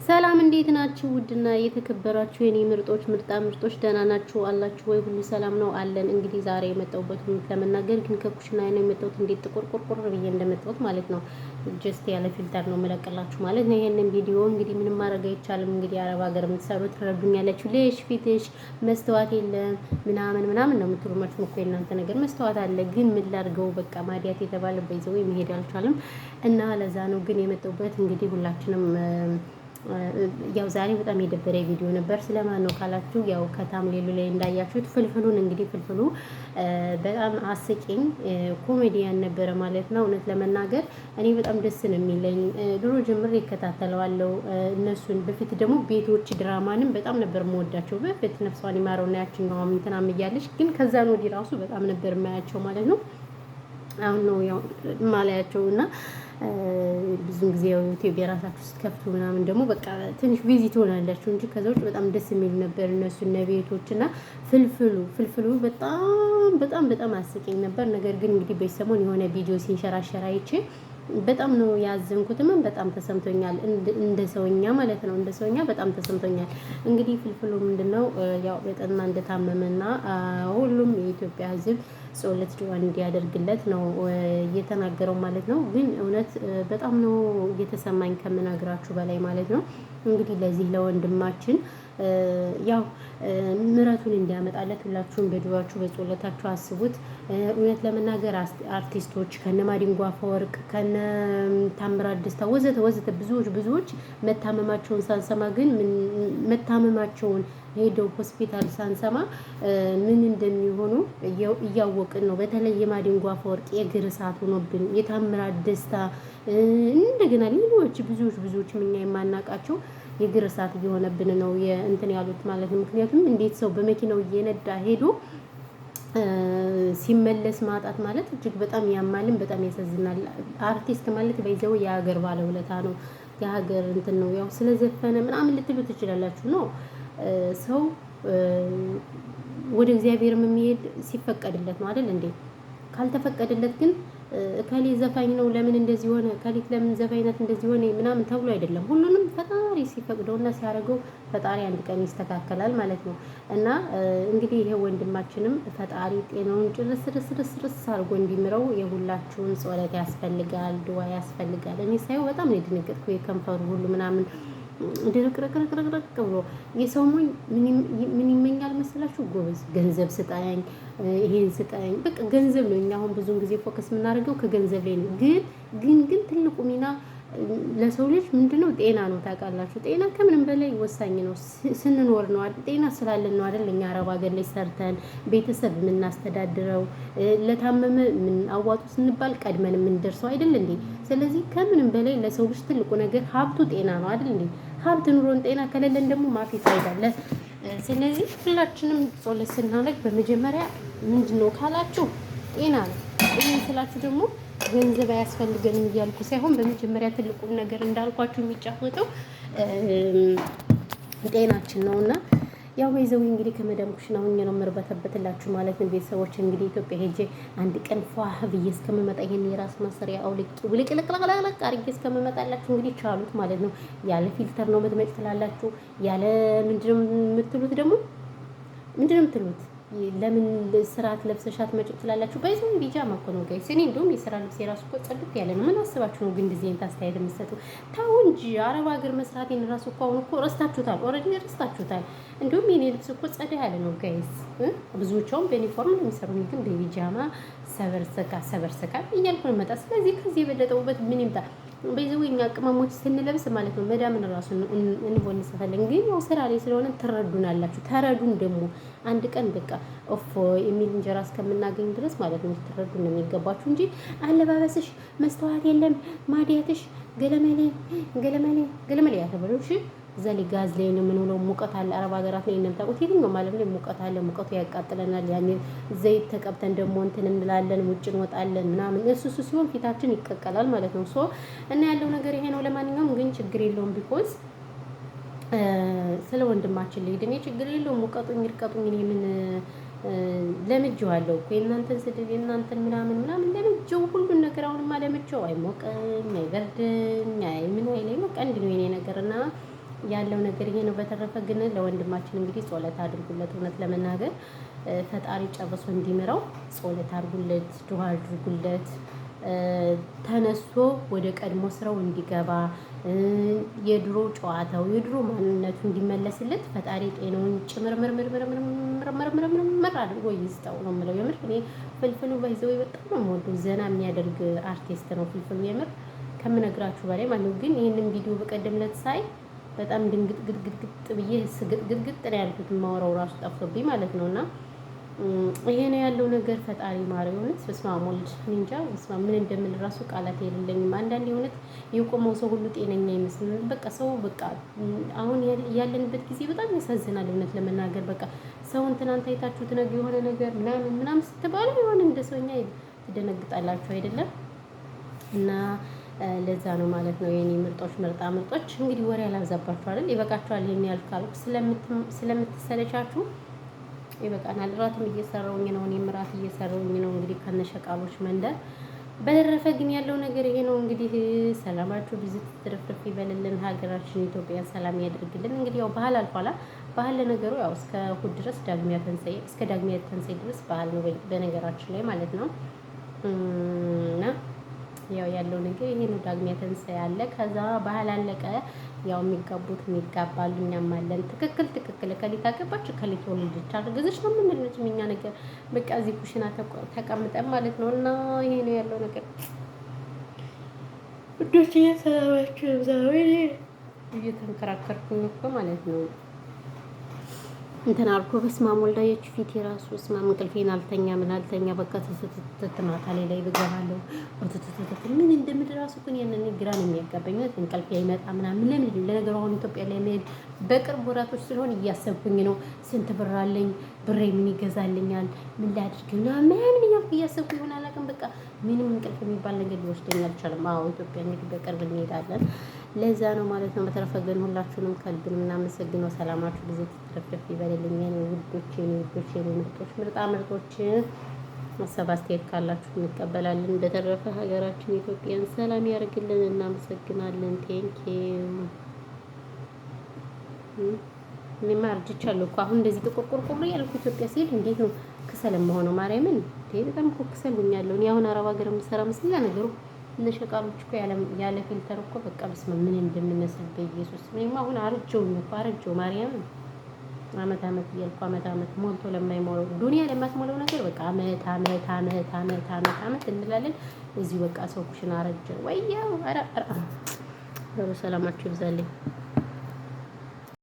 ሰላም እንዴት ናችሁ? ውድና የተከበራችሁ የኔ ምርጦች ምርጦች ደህና ናችሁ አላችሁ ወይ? ሁሉ ሰላም ነው አለን። እንግዲህ ዛሬ የመጣሁበት ለመናገር ግን ከኩሽና ነው የመጣሁት። እንዴት ጥቁር ብዬ እንደመጣሁት ማለት ነው። ጀስት ያለ ፊልተር ነው የምለቅላችሁ ማለት ነው። ይሄንን ቪዲዮ እንግዲህ ምንም ማድረግ አይቻልም። እንግዲህ አረብ ሀገር የምትሰሩት ትረዱኛላችሁ። ልሽ ፊትሽ መስተዋት የለም ምናምን ነው የምትሉ ማለት ነው። የእናንተ ነገር መስተዋት አለ፣ ግን ምን ላድርገው በቃ ማዲያት የተባለ በይዘው መሄድ አልቻለም እና ለዛ ነው ግን የመጣሁበት። እንግዲህ ሁላችንም ያው ዛሬ በጣም የደበረ ቪዲዮ ነበር። ስለማን ነው ካላችሁ ያው ከታምሌሉ ላይ እንዳያችሁት ፍልፍሉን እንግዲህ ፍልፍሉ በጣም አስቂኝ ኮሜዲያን ነበረ ማለት ነው። እውነት ለመናገር እኔ በጣም ደስ ነው የሚለኝ። ድሮ ጀምሬ እከታተለዋለሁ እነሱን። በፊት ደግሞ ቤቶች ድራማንም በጣም ነበር የምወዳቸው። በፊት ነፍሷን ይማረውና ያችኛዋም እንትናም እያለች ግን ከዛን ወዲህ ራሱ በጣም ነበር የማያቸው ማለት ነው። አሁን ነው ያው ማላያቸው እና ብዙን ጊዜ ያው ኢትዮጵያ ራሳችሁ ስትከፍቱ ምናምን ደግሞ በቃ ትንሽ ቪዚት ሆናላችሁ እንጂ ከዛ ውጭ በጣም ደስ የሚሉ ነበር እነሱ እነ ቤቶች እና ፍልፍሉ በጣም አስቂኝ ነበር። ነገር ግን እንግዲህ በሰሞን የሆነ ቪዲዮ ሲንሸራሸር አይቼ በጣም ነው ያዘንኩትም በጣም ተሰምቶኛል። እንደ ሰውኛ ማለት ነው እንደ ሰውኛ በጣም ተሰምቶኛል። እንግዲህ ፍልፍሉ ምንድነው ያው በጠና እንደታመመና ሁሉም የኢትዮጵያ ሕዝብ ጸሎት ዱዓ እንዲያደርግለት ነው እየተናገረው ማለት ነው። ግን እውነት በጣም ነው እየተሰማኝ ከምነግራችሁ በላይ ማለት ነው። እንግዲህ ለዚህ ለወንድማችን ያው ምሕረቱን እንዲያመጣለት ሁላችሁም በዱዓችሁ በጸሎታችሁ አስቡት። እውነት ለመናገር አርቲስቶች ከነ ማዲንጎ አፈወርቅ ከነ ታምራት ደስታ ወዘተ ብዙዎች መታመማቸውን ሳንሰማ ግን መታመማቸውን ሄደው ሆስፒታል ሳንሰማ ምን እንደሚሆኑ እያወቅን ነው። በተለይ የማዲንጎ አፈወርቅ የእግር እሳት ሆኖብን የታምራት ደስታ እንደገና ሌሎች ብዙዎች እኛ የማናውቃቸው የእግር እሳት እየሆነብን ነው እንትን ያሉት ማለት ነው። ምክንያቱም እንዴት ሰው በመኪናው እየነዳ ሄዶ ሲመለስ ማጣት ማለት እጅግ በጣም ያማልን በጣም ያሳዝናል። አርቲስት ማለት በይዘው የሀገር ባለውለታ ነው። የሀገር እንትን ነው። ያው ስለዘፈነ ምናምን ልትሉ ትችላላችሁ ነው ሰው ወደ እግዚአብሔርም የሚሄድ ሲፈቀድለት ነው አይደል እንዴ? ካልተፈቀደለት ግን እከሌ ዘፋኝ ነው ለምን እንደዚህ ሆነ፣ እከሌት ለምን ዘፋኝነት እንደዚህ ሆነ ምናምን ተብሎ አይደለም። ሁሉንም ፈጣሪ ሲፈቅደውና ሲያደርገው ፈጣሪ አንድ ቀን ይስተካከላል ማለት ነው። እና እንግዲህ ይሄ ወንድማችንም ፈጣሪ ጤናውን ጭርስ አድርጎ እንዲምረው የሁላችሁን ጸሎት ያስፈልጋል፣ ድዋ ያስፈልጋል። እኔ ሳይው በጣም ነው የደነገጥኩ። የከንፈሩ ሁሉ ምናምን ድርቅርቅርቅርቅ ብሎ የሰው ሞኝ ምን ይመኛል መሰላችሁ? ጎበዝ ገንዘብ ስጠኝ፣ ይሄን ስጠኝ። በቃ ገንዘብ ነው። እኛ አሁን ብዙውን ጊዜ ፎከስ የምናደርገው ከገንዘብ ላይ ነው። ግን ትልቁ ሚና ለሰው ልጅ ምንድነው? ጤና ነው። ታውቃላችሁ፣ ጤና ከምንም በላይ ወሳኝ ነው። ስንኖር ነው ጤና ስላለን ነው አይደል? እኛ አረብ ሀገር ላይ ሰርተን ቤተሰብ የምናስተዳድረው ለታመመ ምን አዋጡ ስንባል ቀድመን የምንደርሰው አይደል እንዴ? ስለዚህ ከምንም በላይ ለሰው ልጅ ትልቁ ነገር ሀብቱ ጤና ነው አይደል እንዴ? ሀብት ኑሮን ጤና ከሌለን ደግሞ ማፊ ፋይዳለ። ስለዚህ ሁላችንም ጸሎት ስናደርግ በመጀመሪያ ምንድነው ካላችሁ ጤና ነው። ይሄን ስላችሁ ደግሞ ገንዘብ አያስፈልገንም እያልኩ ሳይሆን በመጀመሪያ ትልቁን ነገር እንዳልኳችሁ የሚጫወተው ጤናችን ነውና ያው በይዘው እንግዲህ ከመዳም ኩሽና ሆኜ ነው የምርበተበትላችሁ ማለት ነው። ቤተሰቦች እንግዲህ ኢትዮጵያ ሄጄ አንድ ቀን ፏህ ብዬ እስከምመጣ ይሄን የራስ ማሰሪያ አውልቄ ውልቅልቅልቅልቅ አድርጌ እስከምመጣላችሁ እንግዲህ ቻሉት ማለት ነው። ያለ ፊልተር ነው መድመጭ ትላላችሁ። ያለ ምንድነው የምትሉት ደግሞ ምንድነው የምትሉት? ለምን ስርዓት ለብሰሻት መጭ ትላላችሁ? ባይዘው ቢጃማ እኮ ነው ጋይስ። እኔ እንደውም የስራ ልብስ የራሱ እኮ ጽድት ያለ ነው። ምን አስባችሁ ነው ግን እንደዚህ አይነት አስተያየት የምትሰጡ? ታው እንጂ አረብ ሀገር መስራቴን ራሱ እኮ አሁን እኮ ረስታችሁታል። ኦልሬዲ ረስታችሁታል። እንደውም የኔ ልብስ እኮ ጸዳ ያለ ነው ጋይስ። ብዙዎቹም በዩኒፎርም ነው የሚሰሩኝ፣ ግን በቢጃማ ሰበርሰካ እያልኩ ነው መጣ። ስለዚህ ከዚህ የበለጠ ውበት ምን ይምጣ? በዚህ እኛ ቅመሞች ስንለብስ ማለት ነው መዳምን ራሱ እንቦንሰታለን። ግን ያው ስራ ላይ ስለሆነ ትረዱናላችሁ። ተረዱን ደግሞ አንድ ቀን በቃ ኦፎ የሚል እንጀራ እስከምናገኝ ድረስ ማለት ነው ትረዱን ነው የሚገባችሁ እንጂ አለባበስሽ መስተዋት የለም ማዲያትሽ ገለመሌ ያተበለው እሺ። እዛ ላይ ጋዝ ላይ ነው የምንውለው። ሙቀት አለ። አረብ ሀገራት ላይ እንደምታውቁት የትኛውም ዓለም ላይ ሙቀት አለ። ሙቀቱ ያቃጥለናል። ያኔ ዘይት ተቀብተን ደግሞ እንትን እንላለን፣ ውጭ እንወጣለን ምናምን። እሱ ሲሆን ፊታችን ይቀቀላል ማለት ነው። እና ያለው ነገር ይሄ ነው። ለማንኛውም ግን ችግር የለውም። ቢኮዝ ስለ ወንድማችን ልሂድ። እኔ ችግር የለውም። ሙቀቱኝ ይርቀጡኝ። እኔ ምን ለምጄዋለሁ እኮ የእናንተን ስድብ የእናንተን ምናምን ለምጄው ሁሉን ነገር አሁንማ ለምጄው። አይሞቅም፣ አይበርድም፣ ምን አይለኝ በቃ እንዲህ ነው የኔ ነገርና ያለው ነገር ይሄ ነው። በተረፈ ግን ለወንድማችን እንግዲህ ጸሎት አድርጉለት። እውነት ለመናገር ፈጣሪ ጨርሶ እንዲምረው ጸሎት አድርጉለት፣ ዱዓ አድርጉለት። ተነስቶ ወደ ቀድሞ ስራው እንዲገባ የድሮ ጨዋታው የድሮ ማንነቱ እንዲመለስለት ፈጣሪ ጤናውን ጭምርምርምርምርምርምርምር አድርጎ ይስጠው ነው የምለው። የምር እኔ ፍልፍሉ ባይዘው በጣም ነው የምወደው። ዘና የሚያደርግ አርቲስት ነው ፍልፍሉ የምር ከምነግራችሁ በላይ ማለት ነው። ግን ይህንን ቪዲዮ በቀደምለት ሳይ በጣም ድንግጥ ግጥግጥ ብዬ ስግጥግጥ ነው ያልኩት። የማወራው ራሱ ጠፍቶብኝ ማለት ነው። እና ይሄ ነው ያለው ነገር። ፈጣሪ ማረው። እውነት በስመ አብ ወልድ እንጃ በስመ አብ ምን እንደምል ራሱ ቃላት የሌለኝም። አንዳንዴ እውነት የቆመው ሰው ሁሉ ጤነኛ ይመስላል። በቃ ሰው በቃ አሁን ያለንበት ጊዜ በጣም ያሳዝናል። እውነት ለመናገር በቃ ሰውን ትናንት አይታችሁት ነገ የሆነ ነገር ምናምን ስትባሉ የሆነ እንደ ሰውኛ ትደነግጣላችሁ አይደለም? እና ለዛ ነው ማለት ነው የኔ ምርጦች ምርጣ ምርጦች። እንግዲህ ወሬ አላብዛባችሁ አይደል? ይበቃችኋል። ይሄን ያልካልኩ ስለምትሰለቻችሁ ይበቃናል። እራትም እየሰራውኝ ነው፣ እኔም እራት እየሰራውኝ ነው እንግዲህ ከነሸቃሎች መንደር። በተረፈ ግን ያለው ነገር ይሄ ነው እንግዲህ። ሰላማችሁ ብዙ ትርፍርፍ ይበልልን፣ ሀገራችን ኢትዮጵያ ሰላም ያደርግልን። እንግዲህ ያው ባህል አልፏላ። ባህል ለነገሩ ያው እስከ እሑድ ድረስ ዳግሚያ ተንሳኤ እስከ ዳግሚያ ተንሳኤ ድረስ ባህል ነው በነገራችን ላይ ማለት ነው። እና ያው ያለው ነገር ይሄ ነው። ዳግሚያ ተንሳኤ አለ፣ ከዛ ባህል አለቀ። ያው የሚጋቡት የሚጋባሉ፣ እኛም አለን። ትክክል ከሊት አገባች ከሊት ወልደች አርግዘች ነው የምንልጅ እኛ ነገር በቃ እዚህ ኩሽና ተቀምጠን ማለት ነው። እና ይሄ ነው ያለው ነገር። ውዶች እየሰራችሁ ዛሬ እየተንከራከርኩኝ እኮ ማለት ነው። እንትን አልኩ። በስመ አብ ወልዳ የች ፊት የራሱ በስመ አብ እንቅልፌን አልተኛ በቃ ማታ ላይ ብገባለሁ ምን እንደምል ራሱ ግን ያንን ግራ ነው የሚያጋባኝ። እንቅልፌ አይመጣ ምናምን ለምን ለነገሩ አሁን ኢትዮጵያ ላይ መሄድ በቅርብ ወራቶች ስለሆነ እያሰብኩኝ ነው። ስንት ብር አለኝ? ብሬ ምን ይገዛልኛል? ምን ላድርግ ምናምን እያልኩ እያሰብኩ ይሆን አላውቅም። በቃ ምንም እንቅልፍ የሚባል ነገር ሊወስደኝ አልቻለም። አዎ ኢትዮጵያ እንግዲህ በቅርብ እንሄዳለን። ለዛ ነው ማለት ነው። በተረፈ ግን ሁላችሁንም ከልብ እናመሰግነው። ሰላማችሁ ጊዜ ትረፍረፍ ይበልልኝ ውዶቼ፣ ምርጦች ምርጣ ምርጦች። ሀሳብ አስተያየት ካላችሁ እንቀበላለን። በተረፈ ሀገራችን ኢትዮጵያን ሰላም ያደርግልን። እናመሰግናለን። ቴንኪው። እኔማ አርጅቻለሁ እኮ አሁን እንደዚህ ጥቁርቁርቁር ያልኩ ኢትዮጵያ ሲሄድ እንዴት ነው ክሰል የምሆነው? ማርያምን በጣም እኮ ክሰል ሆኛለሁ። እኔ አሁን አረብ ሀገር የምሰራ መስሎኝ ነገሩ ለሸቃሎች እኮ ያለ ፊልተር እኮ በቃ በስመ ምን እንደምመስል በኢየሱስ። እኔማ አሁን አረጀው ማርያምን አመት እያልኩ አመት ሞልቶ ለማይሞላው ዱንያ ለማትሞላው ነገር በቃ አመት እንላለን። እዚሁ በቃ ሰው ኩሽና አረጀ ወያው። ኧረ ሰላማችሁ ይብዛልኝ።